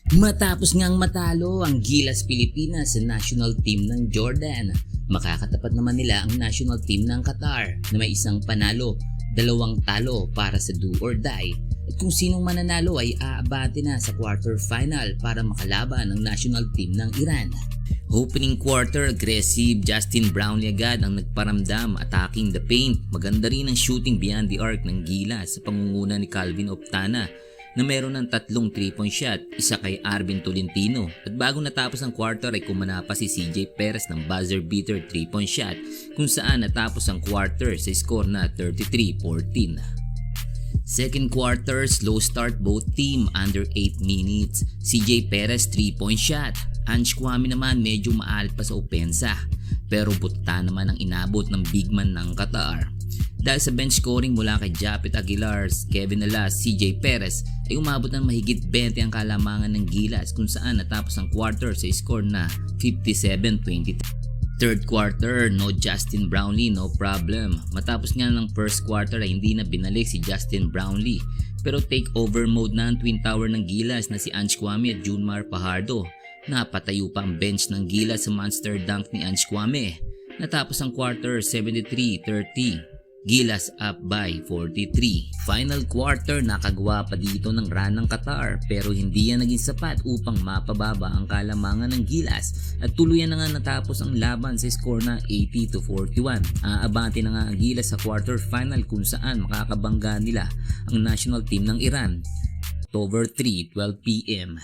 Matapos ngang matalo ang Gilas Pilipinas sa national team ng Jordan, makakatapat naman nila ang national team ng Qatar na may isang panalo, dalawang talo para sa do or die. At kung sinong mananalo ay aabante na sa quarterfinal para makalaban ang national team ng Iran. Opening quarter, aggressive Justin Brownlee agad ang nagparamdam, attacking the paint. Maganda rin ang shooting beyond the arc ng Gilas sa pangunguna ni Calvin Optana na meron ng 3 3-point shot, isa kay Arvin Tolentino. At bago natapos ang quarter ay kumana pa si CJ Perez ng buzzer beater 3-point shot kung saan natapos ang quarter sa score na 33-14. Second quarter, slow start both team under 8 minutes. CJ Perez 3-point shot. Ange Kwame naman medyo maalat pa sa opensa pero buta naman ang inabot ng big man ng Qatar. Dahil sa bench scoring mula kay Japet Aguilar, Kevin Alas, CJ Perez ay umabot ng mahigit 20 ang kalamangan ng Gilas kung saan natapos ang quarter sa score na 57-23. Third quarter, no Justin Brownlee, no problem. Matapos nga ng first quarter ay hindi na binalik si Justin Brownlee pero take over mode na ang twin tower ng Gilas na si Ange Kwame at Junmar Fajardo. Napatayo pa ang bench ng Gilas sa monster dunk ni Ange Kwame. Natapos ang quarter 73-30. Gilas up by 43. Final quarter, nakagawa pa dito ng run ng Qatar pero hindi yan naging sapat upang mapababa ang kalamangan ng Gilas at tuluyan na nga natapos ang laban sa score na 80-41. Aabante na nga ang Gilas sa quarter final kung saan makakabangga nila ang national team ng Iran. October 3, 12 p.m.